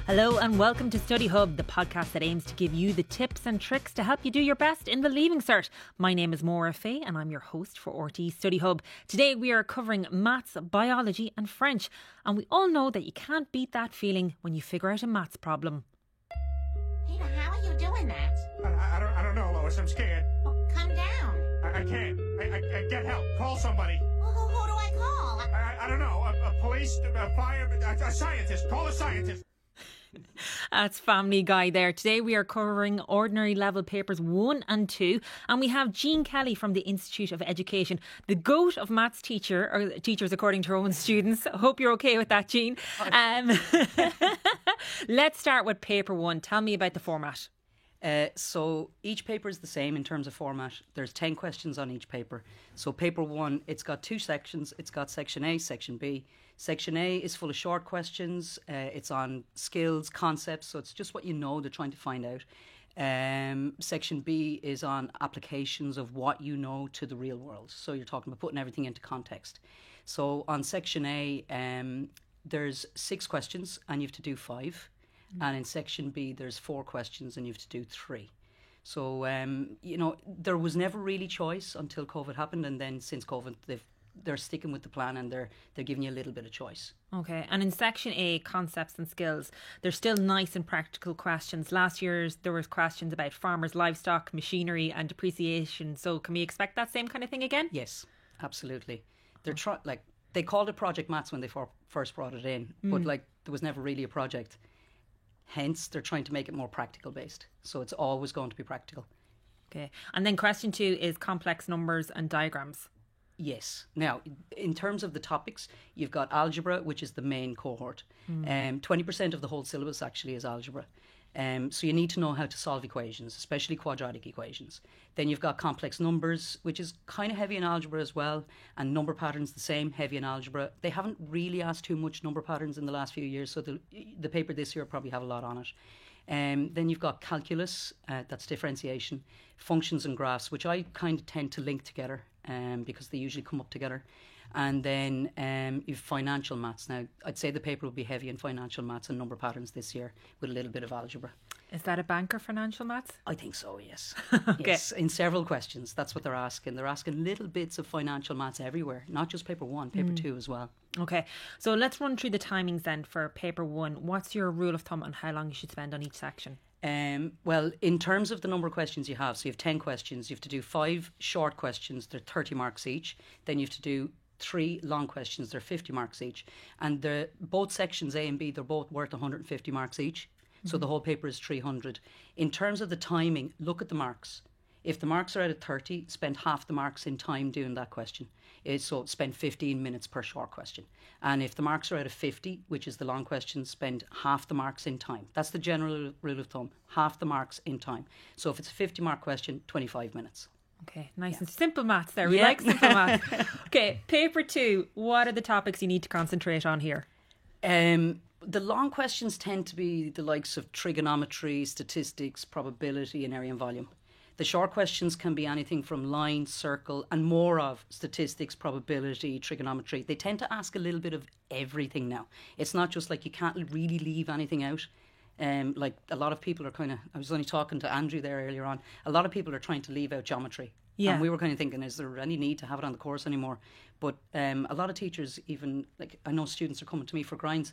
Hello and welcome to Study Hub, the podcast that aims to give you the tips and tricks to help you do your best in the Leaving Cert. My name is Maura Fay and I'm your host for RT Study Hub. Today we are covering maths, biology and French, and we all know that you can't beat that feeling when you figure out a maths problem. Peter, how are you doing that? I don't know, Lois. I'm scared. Well, come down. I can't. I get help. Call somebody. Well, who do I call? I don't know. A police, a fire, a scientist. Call a scientist. That's Family Guy there. Today we are covering ordinary level papers 1 and 2, and we have Jean Kelly from the Institute of Education, the goat of maths teachers according to her own students. I hope you're okay with that, Jean. Let's start with paper 1. Tell me about the format. So each paper is the same in terms of format. There's 10 questions on each paper. So paper 1, it's got 2 sections. It's got section A, section B. Section A is full of short questions. It's on skills, concepts. So it's just what you know they're trying to find out. Section B is on applications of what you know to the real world. So you're talking about putting everything into context. So on section A, there's 6 questions and you have to do 5. And in section B, there's 4 questions and you have to do 3. So, there was never really choice until COVID happened. And then since COVID, they're sticking with the plan and they're giving you a little bit of choice. Okay. And in section A, concepts and skills, there's still nice and practical questions. Last year, there was questions about farmers, livestock, machinery and depreciation. So can we expect that same kind of thing again? Yes, absolutely. They called it Project Maths when they first brought it in, but there was never really a project. Hence, they're trying to make it more practical based. So it's always going to be practical. Okay. And then question 2 is complex numbers and diagrams. Yes. Now, in terms of the topics, you've got algebra, which is the main cohort. 20% of the whole syllabus actually is algebra. So you need to know how to solve equations, especially quadratic equations. Then you've got complex numbers, which is kind of heavy in algebra as well. And number patterns, the same, heavy in algebra. They haven't really asked too much number patterns in the last few years. So the paper this year probably have a lot on it. Then you've got calculus, that's differentiation, functions and graphs, which I kind of tend to link together because they usually come up together. And then you've financial maths. Now, I'd say the paper will be heavy in financial maths and number patterns this year with a little bit of algebra. Is that a banker financial maths? I think so, yes. Okay. Yes, in several questions. That's what they're asking. They're asking little bits of financial maths everywhere, not just paper 1, paper 2 as well. Okay, so let's run through the timings then for paper 1. What's your rule of thumb on how long you should spend on each section? Well, in terms of the number of questions you have, so you have 10 questions, you have to do 5 short questions, they're 30 marks each. Then you have to do 3 long questions, they're 50 marks each. And both sections A and B, they're both worth 150 marks each. So the whole paper is 300. In terms of the timing, look at the marks. If the marks are out of 30, spend half the marks in time doing that question. So spend 15 minutes per short question. And if the marks are out of 50, which is the long question, spend half the marks in time. That's the general rule of thumb, half the marks in time. So if it's a 50 mark question, 25 minutes. Okay, nice and simple maths there. We like simple maths. Okay, paper 2, what are the topics you need to concentrate on here? The long questions tend to be the likes of trigonometry, statistics, probability and area and volume. The short questions can be anything from line, circle and more of statistics, probability, trigonometry. They tend to ask a little bit of everything now. It's not just like you can't really leave anything out. Like a lot of people are I was only talking to Andrew there earlier on, a lot of people are trying to leave out geometry. Yeah. And we were kind of thinking, is there any need to have it on the course anymore? But a lot of teachers, even, like I know students are coming to me for grinds,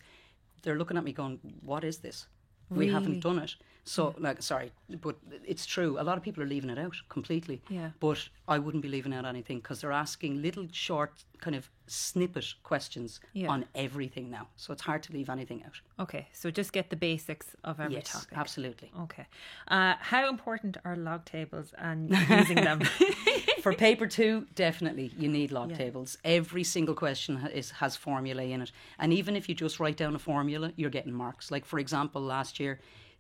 they're looking at me going, what is this? We haven't done it. So, sorry, but it's true. A lot of people are leaving it out completely. Yeah. But I wouldn't be leaving out anything because they're asking little short kind of snippet questions on everything now. So it's hard to leave anything out. Okay, so just get the basics of every yes, topic. Absolutely. Okay. How important are log tables and using them? For paper 2, definitely you need log tables. Every single question has formulae in it. And even if you just write down a formula, you're getting marks. Like, for example, last year,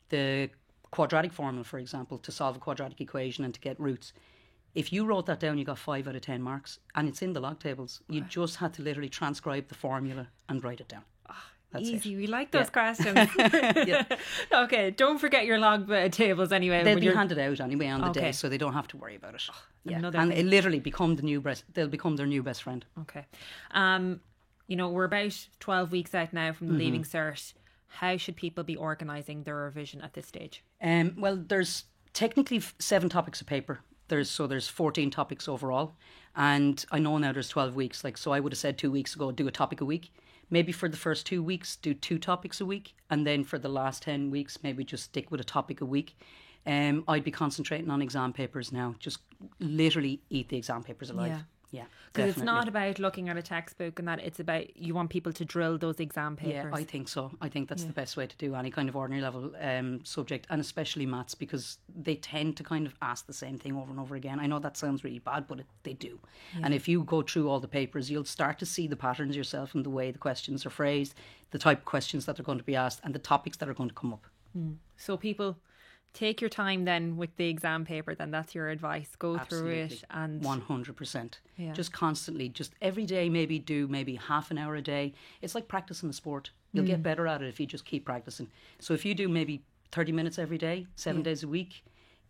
the quadratic formula, for example, to solve a quadratic equation and to get roots. If you wrote that down, you got 5 out of 10 marks. And it's in the log tables. You just had to literally transcribe the formula and write it down. That's easy. it. We like those questions. Okay, don't forget your log tables anyway. They'll be handed out anyway on the day, so they don't have to worry about it. And it literally they'll become their new best friend. Okay. We're about 12 weeks out now from the Leaving Cert. how should people be organising their revision at this stage? Well, there's technically 7 topics of paper. There's 14 topics overall, and I know now there's 12 weeks. Like, so I would have said 2 weeks ago, do a topic a week. Maybe for the first 2 weeks, do 2 topics a week, and then for the last 10 weeks, maybe just stick with a topic a week. I'd be concentrating on exam papers now. Just literally eat the exam papers alive. Yeah, because it's not about looking at a textbook and that, it's about, you want people to drill those exam papers. Yeah, I think so. I think that's the best way to do any kind of ordinary level subject, and especially maths, because they tend to kind of ask the same thing over and over again. I know that sounds really bad, but they do. And if you go through all the papers, you'll start to see the patterns yourself in the way the questions are phrased, the type of questions that are going to be asked, and the topics that are going to come up. So people, take your time then with the exam paper, then that's your advice. Go Absolutely. through it and 100%. Yeah. Just constantly, just every day, maybe half an hour a day. It's like practicing a sport. You'll get better at it if you just keep practicing. So if you do maybe 30 minutes every day, 7 days a week,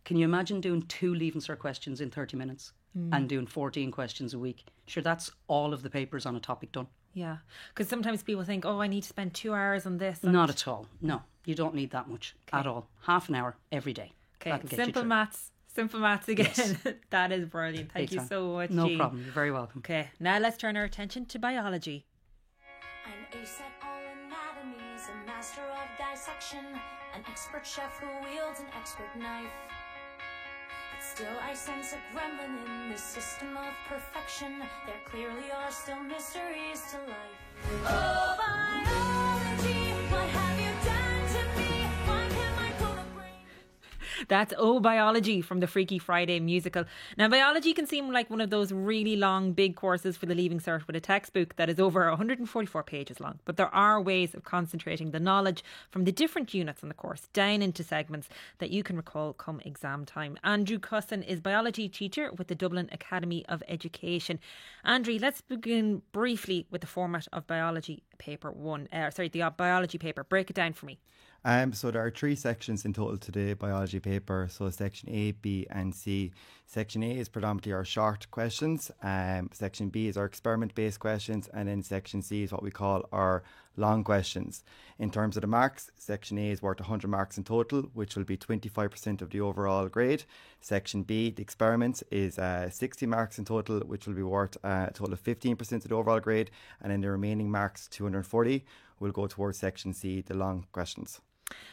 can you imagine doing 2 Leaving Cert questions in 30 minutes and doing 14 questions a week? Sure, that's all of the papers on a topic done. yeah, because sometimes people think, oh, I need to spend 2 hours on this. Not at all. No, you don't need that much at all. Half an hour every day. Okay, That'll get you simple through. maths. Simple maths again. Yes. That is brilliant. Thank Big you time. so much, No Jean. problem. You're very welcome. Okay, now let's turn our attention to biology. An ace at all anatomies, a master of dissection, an expert chef who wields an expert knife. But still I sense a gremlin in this system of perfection. There clearly are still mysteries to life. Oh, biology, what have you done to me? Why can't my grown up brain... That's Oh Biology from the Freaky Friday musical. Now, biology can seem like one of those really long, big courses for the Leaving Cert with a textbook that is over 144 pages long. But there are ways of concentrating the knowledge from the different units in the course down into segments that you can recall come exam time. Andrew Cussen is biology teacher with the Dublin Academy of Education. Andrew, let's begin briefly with the format of biology paper one. The biology paper. Break it down for me. So there are 3 sections in total to the biology paper. So section A, B and C. Section A is predominantly our short questions. Section B is our experiment-based questions. And then section C is what we call our long questions. In terms of the marks, section A is worth 100 marks in total, which will be 25% of the overall grade. Section B, the experiments, is 60 marks in total, which will be worth a total of 15% of the overall grade. And then the remaining marks, 240, will go towards section C, the long questions.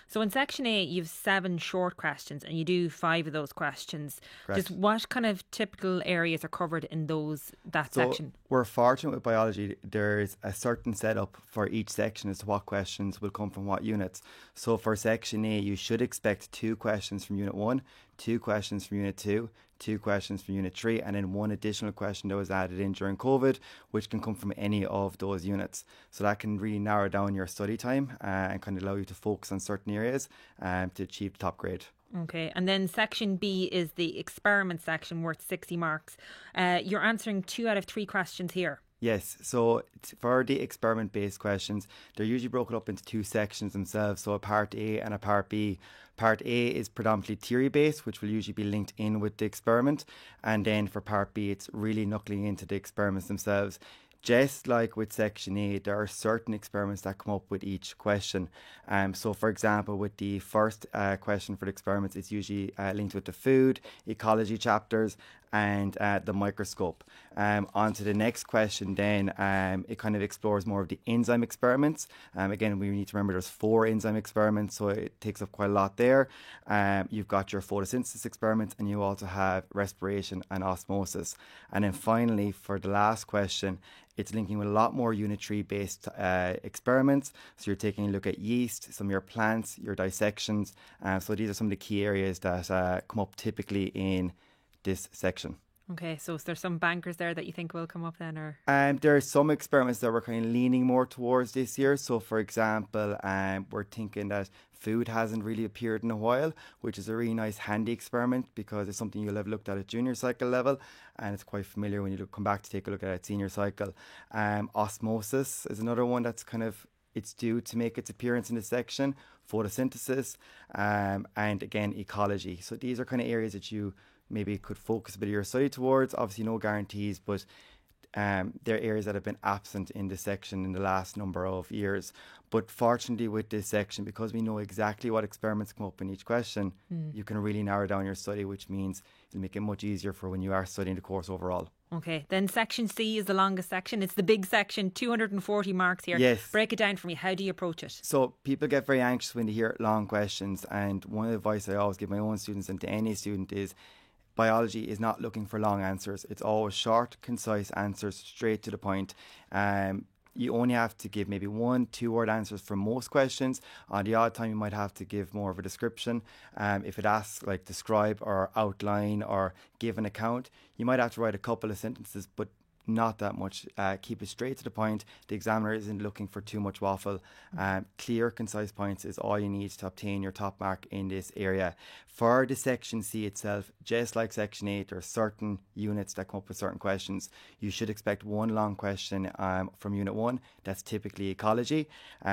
So in section A, you've 7 short questions and you do 5 of those questions. Correct. Just what kind of typical areas are covered in that section? We're fortunate with biology, there's a certain setup for each section as to what questions will come from what units. So for section A, you should expect 2 questions from unit 1, 2 questions from unit 2, 2 questions from unit 3, and then 1 additional question that was added in during COVID, which can come from any of those units. So that can really narrow down your study time and kind of allow you to focus on certain areas to achieve the top grade. Okay, and then section B is the experiment section worth 60 marks. You're answering 2 out of 3 questions here. Yes, so for the experiment-based questions, they're usually broken up into 2 sections themselves, so a part A and a part B. Part A is predominantly theory-based, which will usually be linked in with the experiment, and then for part B, it's really knuckling into the experiments themselves. Just like with section A, there are certain experiments that come up with each question. So for example, with the first question for the experiments, it's usually linked with the food, ecology chapters and the microscope. On to the next question then, it kind of explores more of the enzyme experiments. Again, we need to remember there's 4 enzyme experiments, so it takes up quite a lot there. You've got your photosynthesis experiments and you also have respiration and osmosis. And then finally, for the last question, it's linking with a lot more unit 3 based experiments. So you're taking a look at yeast, some of your plants, your dissections. So these are some of the key areas that come up typically in this section. Okay, so is there some bankers there that you think will come up then? Or there are some experiments that we're kind of leaning more towards this year. So for example, we're thinking that food hasn't really appeared in a while, which is a really nice handy experiment because it's something you'll have looked at junior cycle level and it's quite familiar when you come back to take a look at it at senior cycle. Osmosis is another one that's kind of, it's due to make its appearance in this section. Photosynthesis and again ecology. So these are kind of areas that you maybe could focus a bit of your study towards. Obviously no guarantees, but they're areas that have been absent in this section in the last number of years. But fortunately with this section, because we know exactly what experiments come up in each question, you can really narrow down your study, which means it'll make it much easier for when you are studying the course overall. Okay, then section C is the longest section. It's the big section, 240 marks here. Yes. Break it down for me. How do you approach it? So people get very anxious when they hear long questions, and one of the advice I always give my own students and to any student is biology is not looking for long answers. It's always short, concise answers, straight to the point. You only have to give maybe 1-2 word answers for most questions. On the odd time, you might have to give more of a description. If it asks like describe or outline or give an account, you might have to write a couple of sentences, but not that much. Keep it straight to the point. The examiner isn't looking for too much waffle. Clear, concise points is all you need to obtain your top mark in this area. For the section C itself, just like section 8, there are certain units that come up with certain questions. You should expect one long question from unit 1. That's typically ecology.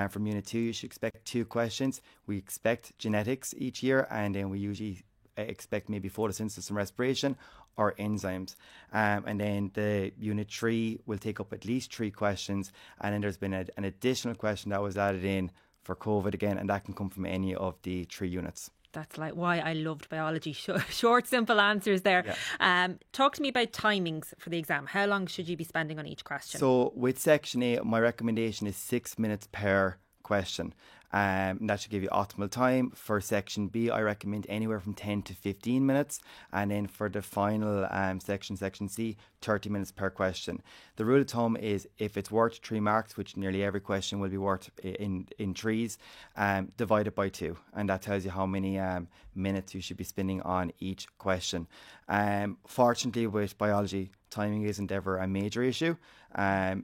From unit 2, you should expect 2 questions. We expect genetics each year, and then we usually expect maybe photosynthesis and respiration or enzymes. And then the unit 3 will take up at least 3 questions. And then there's been an additional question that was added in for COVID again, and that can come from any of the 3 units. That's like why I loved biology. Short, simple answers there. Yeah. Talk to me about timings for the exam. How long should you be spending on each question? So with section A, my recommendation is 6 minutes per question. That should give you optimal time. For section B, I recommend anywhere from 10 to 15 minutes. And then for the final section C, 30 minutes per question. The rule of thumb is if it's worth 3 marks, which nearly every question will be worth in 3s, divide it by 2. And that tells you how many minutes you should be spending on each question. Fortunately, with biology, timing isn't ever a major issue.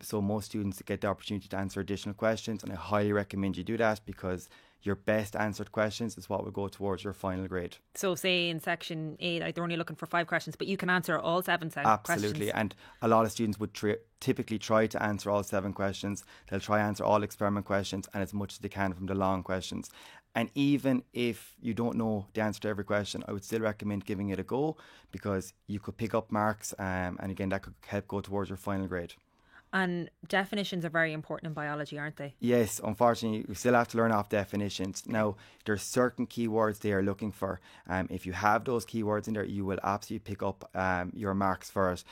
So most students get the opportunity to answer additional questions, and I highly recommend you do that because your best answered questions is what will go towards your final grade. So say in section 8, like they're only looking for 5 questions, but you can answer all 7 questions. Absolutely. And a lot of students would typically try to answer all 7 questions. They'll try to answer all experiment questions and as much as they can from the long questions. And even if you don't know the answer to every question, I would still recommend giving it a go because you could pick up marks and again, that could help go towards your final grade. And definitions are very important in biology, aren't they? Yes, unfortunately, you still have to learn off definitions. Now, there are certain keywords they are looking for. If you have those keywords in there, you will absolutely pick up your marks for it.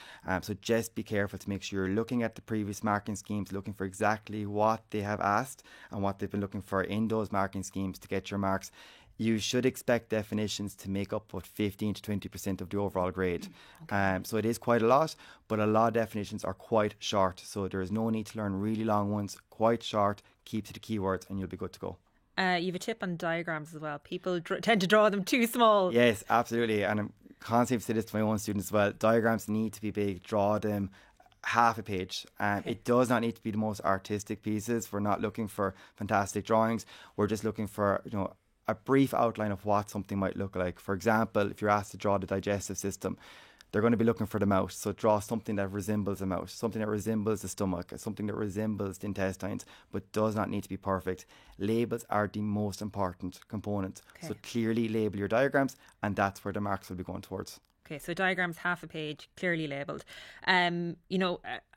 So just be careful to make sure you're looking at the previous marking schemes, looking for exactly what they have asked and what they've been looking for in those marking schemes to get your marks. You should expect definitions to make up about 15 to 20% of the overall grade. Okay. So it is quite a lot, but a lot of definitions are quite short. So there is no need to learn really long ones, quite short, keep to the keywords and you'll be good to go. You have a tip on diagrams as well. People tend to draw them too small. Yes, absolutely. And I'm constantly saying this to my own students as well. Diagrams need to be big. Draw them half a page. It does not need to be the most artistic pieces. We're not looking for fantastic drawings. We're just looking for, a brief outline of what something might look like. For example, if you're asked to draw the digestive system, they're going to be looking for the mouth. So draw something that resembles a mouth, something that resembles the stomach, something that resembles the intestines, but does not need to be perfect. Labels are the most important component. Okay. So clearly label your diagrams, and that's where the marks will be going towards. Okay, so diagrams, half a page, clearly labelled. I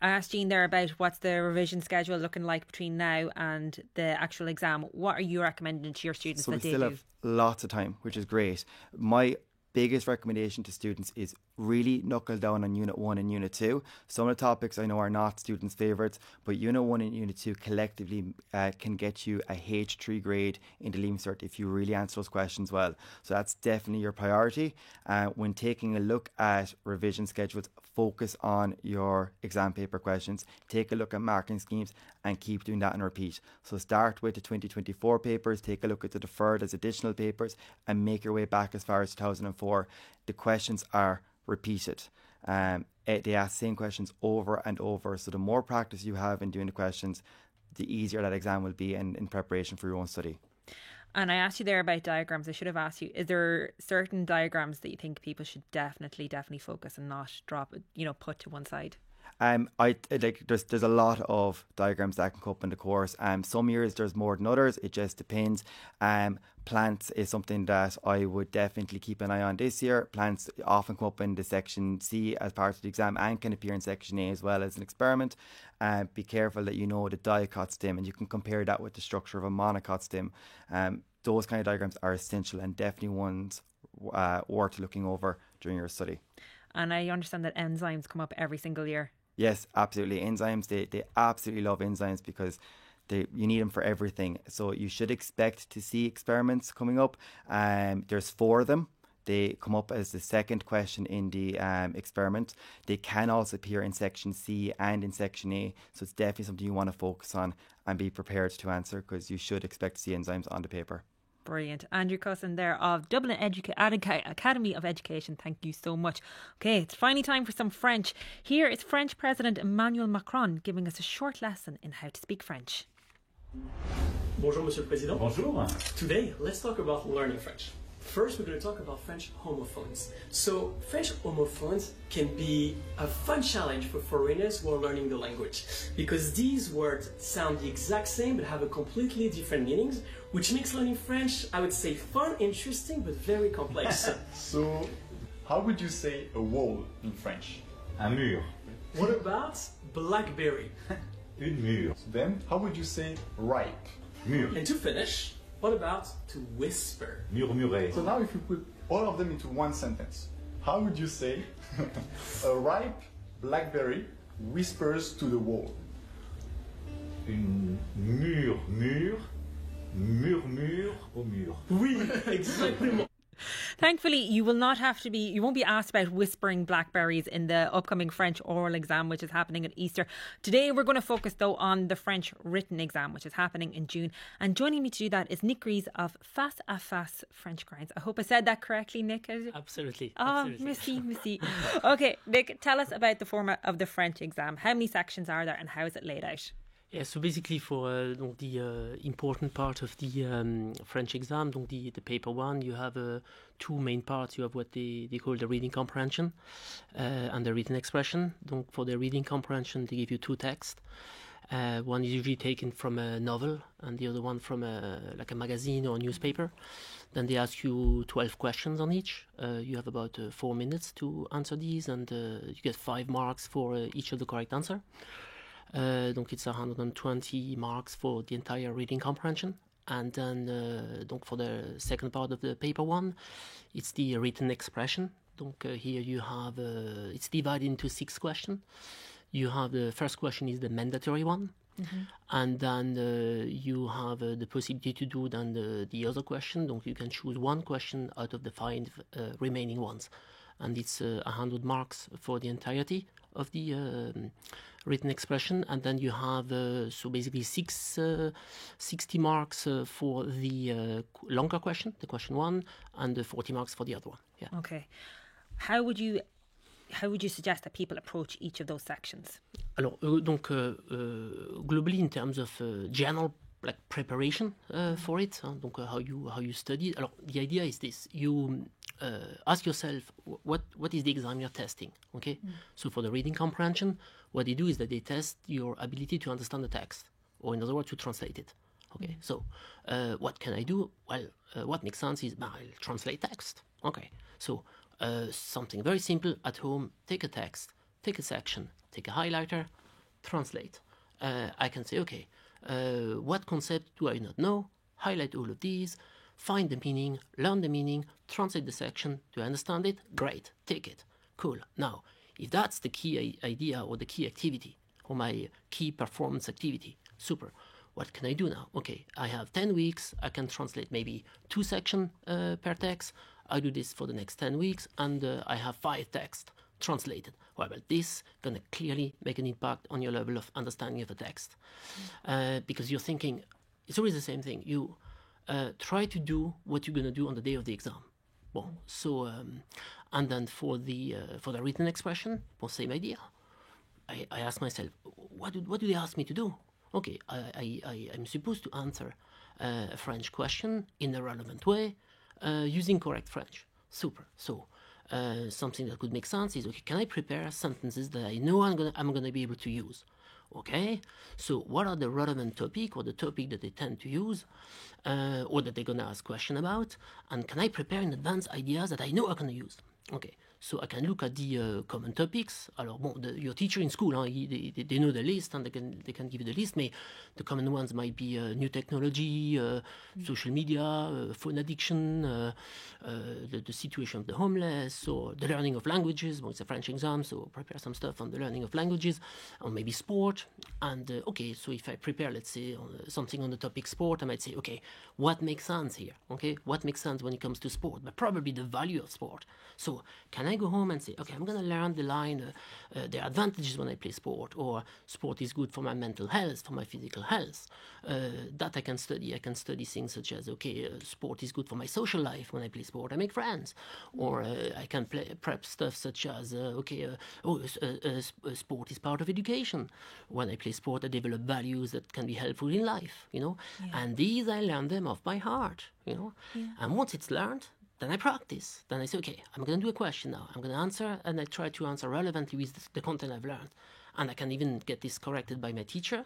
asked Jean there about what's the revision schedule looking like between now and the actual exam. What are you recommending to your students that they do? So we still have lots of time, which is great. My biggest recommendation to students is really knuckle down on Unit 1 and Unit 2. Some of the topics I know are not students' favourites, but Unit 1 and Unit 2 collectively can get you a H3 grade in the Leaving Cert if you really answer those questions well. So that's definitely your priority. When taking a look at revision schedules, focus on your exam paper questions, take a look at marking schemes and keep doing that and repeat. So start with the 2024 papers, take a look at the deferred as additional papers and make your way back as far as 2004. The questions are repeated. They ask the same questions over and over. So the more practice you have in doing the questions, the easier that exam will be in preparation for your own study. And I asked you there about diagrams. I should have asked you, is there certain diagrams that you think people should definitely focus and not drop, put to one side? There's a lot of diagrams that can come up in the course. Some years there's more than others. It just depends. Plants is something that I would definitely keep an eye on this year. Plants often come up in the section C as part of the exam and can appear in section A as well as an experiment. Be careful that you know the dicot stem, and you can compare that with the structure of a monocot stem. Those kind of diagrams are essential and definitely ones worth looking over during your study. And I understand that enzymes come up every single year. Yes, absolutely. Enzymes, they absolutely love enzymes because you need them for everything. So you should expect to see experiments coming up. There's 4 of them. They come up as the second question in the experiment. They can also appear in section C and in section A. So it's definitely something you want to focus on and be prepared to answer, because you should expect to see enzymes on the paper. Brilliant. Andrew Cussen there of Dublin Academy of Education. Thank you so much. Okay, it's finally time for some French. Here is French President Emmanuel Macron giving us a short lesson in how to speak French. Bonjour, Monsieur le Président. Bonjour. Today, let's talk about learning French. First, we're going to talk about French homophones. So, French homophones can be a fun challenge for foreigners who are learning the language, because these words sound the exact same but have a completely different meanings, which makes learning French, I would say, fun, interesting, but very complex. So, how would you say a wall in French? Un mur. What about blackberry? Une mur. Then, how would you say ripe? Mur. And to finish, what about to whisper? Murmurer. So now if you put all of them into one sentence, how would you say a ripe blackberry whispers to the wall? Une murmure au mur. Oui, exactement. Thankfully, you won't be asked about whispering blackberries in the upcoming French oral exam, which is happening at Easter. Today, we're going to focus, though, on the French written exam, which is happening in June. And joining me to do that is Nick Gries of Face à Face French Grinds. I hope I said that correctly, Nick. Absolutely. Oh, merci. Okay, Nick, tell us about the format of the French exam. How many sections are there and how is it laid out? Yeah, so basically for the important part of the French exam, the paper 1, you have 2 main parts. You have what they call the reading comprehension and the written expression. Donc for the reading comprehension, they give you 2 texts. One is usually taken from a novel and the other one from a magazine or a newspaper. Then they ask you 12 questions on each. You have about 4 minutes to answer these, and you get 5 marks for each of the correct answer. Donc it's 120 marks for the entire reading comprehension. And then for the second part of the paper 1, it's the written expression. Donc here you have, it's divided into 6 questions. You have the first question is the mandatory one. Mm-hmm. And then you have the possibility to do then the other question. Donc you can choose 1 question out of the 5 remaining ones. And it's 100 marks for the entirety of the written expression. And then you have, so basically 60 marks for the longer question, the question 1, and 40 marks for the other one. Yeah. Okay. How would you suggest that people approach each of those sections? Alors, globally, in terms of general preparation for it, donc how you study. Alors, the idea is this: you ask yourself what is the exam you're testing. Okay, so for the reading comprehension, what they do is that they test your ability to understand the text, or in other words, to translate it. Okay, so what can I do? Well, what makes sense is I'll translate text. Okay, so something very simple at home: take a text, take a section, take a highlighter, translate. I can say, okay, what concept do I not know? Highlight all of these, find the meaning, learn the meaning, translate the section. Do I understand it? Great, take it. Cool. Now, if that's the key idea or the key activity or my key performance activity, super. What can I do now? Okay, I have 10 weeks. I can translate maybe 2 sections per text. I do this for the next 10 weeks, and I have 5 texts translated. Well, this going to clearly make an impact on your level of understanding of the text, because you're thinking it's always the same thing. You try to do what you're going to do on the day of the exam. Well, so and then for the written expression, well, same idea. I ask myself, what do they ask me to do? Okay, I'm supposed to answer a French question in a relevant way using correct French. Super. So something that could make sense is, okay, can I prepare sentences that I know I'm gonna be able to use? Okay, so what are the relevant topic or the topic that they tend to use, or that they're gonna ask question about, and can I prepare in advance ideas that I know I'm gonna use? Okay, so I can look at the common topics. Alors, bon, your teacher in school, they know the list and they can give you the list. But the common ones might be new technology, social media, phone addiction, the situation of the homeless, or the learning of languages. Well, it's a French exam, so prepare some stuff on the learning of languages, or maybe sport. And okay, so if I prepare, let's say, something on the topic sport, I might say, okay, what makes sense here? Okay, what makes sense when it comes to sport? But probably the value of sport. So can I go home and say, okay, I'm going to learn the line, the advantages when I play sport, or sport is good for my mental health, for my physical health. That I can study. I can study things such as, okay, sport is good for my social life. When I play sport, I make friends. Or I can prep stuff such as, sport is part of education. When I play sport, I develop values that can be helpful in life, you know. Yeah. And these, I learn them off by heart, you know. Yeah. And once it's learned, then I practice. Then I say, okay, I'm going to do a question now. I'm going to answer, and I try to answer relevantly with the content I've learned. And I can even get this corrected by my teacher.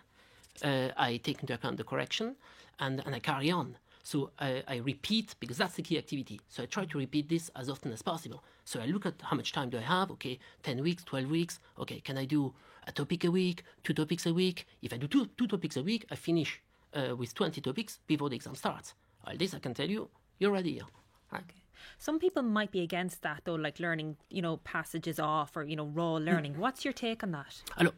I take into account the correction, and I carry on. So I repeat, because that's the key activity. So I try to repeat this as often as possible. So I look at how much time do I have. Okay, 10 weeks, 12 weeks. Okay, can I do a topic a week, 2 topics a week? If I do two topics a week, I finish with 20 topics before the exam starts. All this I can tell you, you're ready. Right. Okay. Some people might be against that, though, like learning, you know, passages off or, you know, raw learning. What's your take on that? Alors,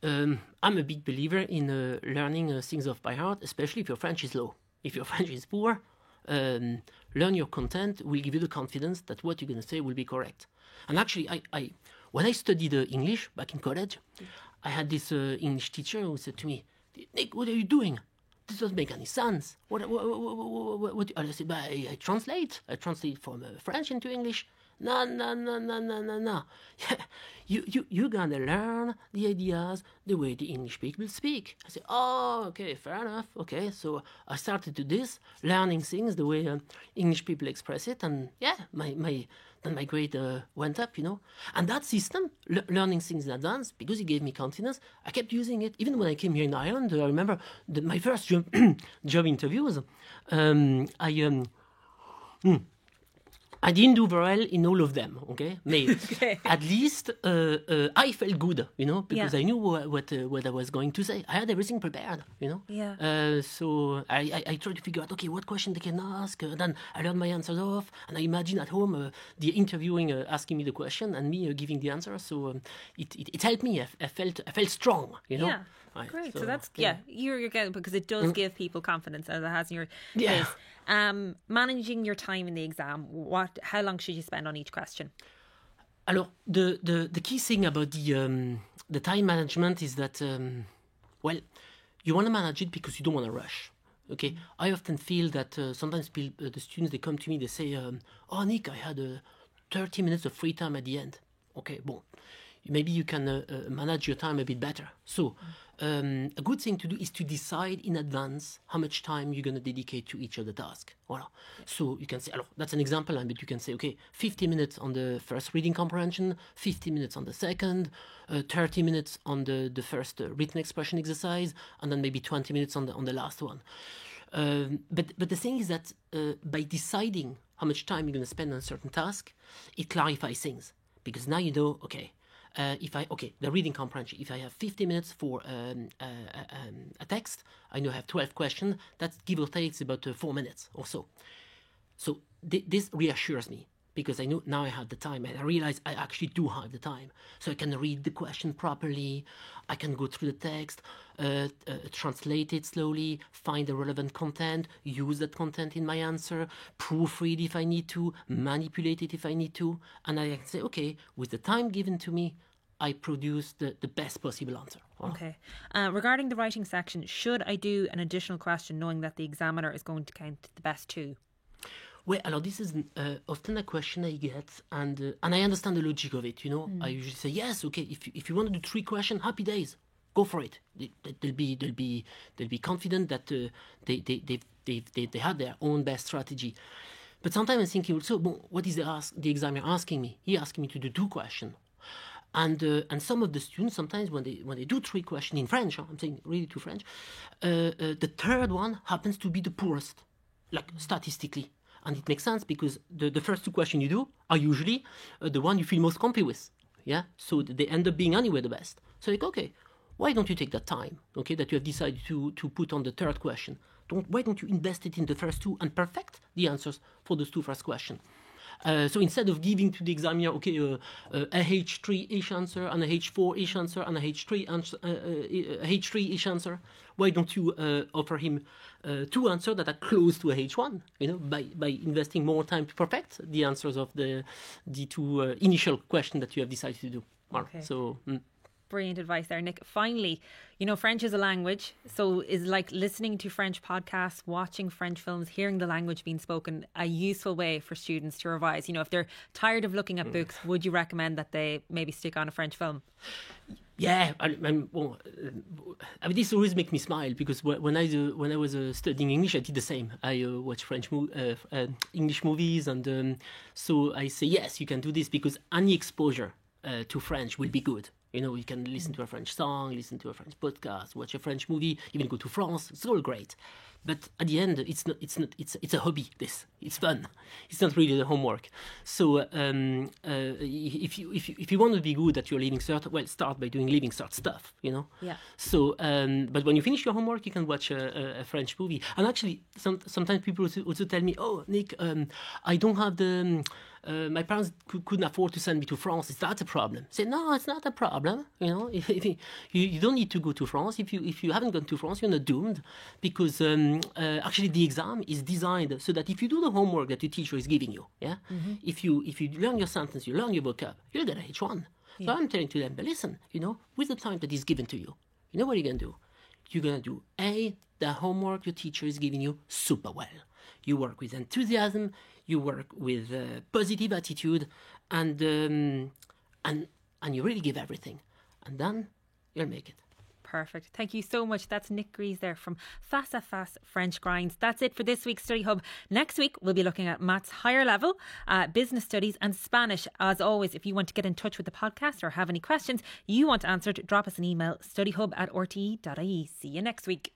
I'm a big believer in learning things off by heart, especially if your French is low. If your French is poor, learn your content will give you the confidence that what you're going to say will be correct. And actually, I when I studied English back in college, I had this English teacher who said to me, "Nick, what are you doing? This doesn't make any sense." What I said, but I translate. I translate from French into English. No. You're gonna learn the ideas the way the English people speak. I said, oh, okay, fair enough. Okay, so I started to this, learning things the way English people express it, and yeah, my grade went up, you know. And that system, learning things in advance, because it gave me confidence, I kept using it. Even when I came here in Ireland, I remember my first job interviews, I didn't do very well in all of them, okay? Okay. At least I felt good, you know, because I knew what I was going to say. I had everything prepared, you know? Yeah. So I tried to figure out, okay, what question they can ask. Then I learned my answers off, and I imagine at home the interviewing asking me the question and me giving the answer. So it helped me. I felt strong, you know? Yeah. Right. Great. So that's, you're getting, because it does give people confidence, as it has in your case. Managing your time in the exam, how long should you spend on each question? Alors, the key thing about the time management is that, you want to manage it because you don't want to rush. Okay, I often feel that sometimes the students, they come to me, they say, oh, Nick, I had 30 minutes of free time at the end. Okay, bon, maybe you can manage your time a bit better. So, a good thing to do is to decide in advance how much time you're going to dedicate to each of the tasks. Voilà. So you can say, alors, that's an example, but you can say, okay, 50 minutes on the first reading comprehension, 50 minutes on the second, 30 minutes on the first written expression exercise, and then maybe 20 minutes on the last one. But the thing is that by deciding how much time you're going to spend on a certain task, it clarifies things. Because now you know, okay, the reading comprehension, if I have 50 minutes for a text, I know I have 12 questions, that give or take about 4 minutes or so. So this reassures me, because I know now I have the time, and I realize I actually do have the time. So I can read the question properly, I can go through the text, translate it slowly, find the relevant content, use that content in my answer, proofread if I need to, manipulate it if I need to, and I can say, okay, with the time given to me, I produce the best possible answer. Okay. Regarding the writing section, should I do an additional question knowing that the examiner is going to count the best two? Well, alors this is often a question I get, and I understand the logic of it, you know. I usually say, yes, okay, if you want to do 3 questions, happy days, go for it. They'll be confident that they have their own best strategy. But sometimes I'm thinking also, well, what is the examiner asking me? He asking me to do 2 questions. And some of the students sometimes when they do 3 questions in French, I'm saying really to French, the third one happens to be the poorest, like statistically, and it makes sense because the first 2 questions you do are usually the one you feel most comfy with, yeah. So they end up being anyway the best. So like, okay, why don't you take that time, okay, that you have decided to put on the third question? Why don't you invest it in the first 2 and perfect the answers for those 2 first questions? So instead of giving to the examiner, okay, a H3-ish answer and a H4-ish answer and a H3-ish answer, why don't you offer him 2 answers that are close to a H1? You know, by investing more time to perfect the answers of the 2 initial questions that you have decided to do. Okay. So. Brilliant advice there, Nick. Finally, you know, French is a language, so is like listening to French podcasts, watching French films, hearing the language being spoken a useful way for students to revise? You know, if they're tired of looking at books, would you recommend that they maybe stick on a French film? Yeah, I mean, this always makes me smile because when I was studying English, I did the same. I watch English movies, and so I say yes, you can do this because any exposure to French will be good. You know, you can listen to a French song, listen to a French podcast, watch a French movie, even go to France. It's all great. But at the end, it's a hobby. It's fun. It's not really the homework. So if you want to be good at your Leaving Cert, well, start by doing Leaving Cert stuff. You know. Yeah. So, but when you finish your homework, you can watch a French movie. And actually, sometimes people also tell me, "Oh, Nick, I don't have the." My parents couldn't afford to send me to France. Is that a problem? I say, no, it's not a problem. You know, if you don't need to go to France. If you haven't gone to France, you're not doomed, because actually the exam is designed so that if you do the homework that your teacher is giving you, yeah, if you learn your sentence, you learn your vocab, you'll get a H1. So I'm telling to them, but listen, you know, with the time that is given to you, you know what you're gonna do? You're gonna do the homework your teacher is giving you super well. You work with enthusiasm. You work with positive attitude, and you really give everything, and then you'll make it. Perfect. Thank you so much. That's Nick Gries there from Face à Face French Grinds. That's it for this week's Study Hub. Next week, we'll be looking at maths higher level, business studies and Spanish. As always, if you want to get in touch with the podcast or have any questions you want answered, drop us an email, studyhub@rte.ie. See you next week.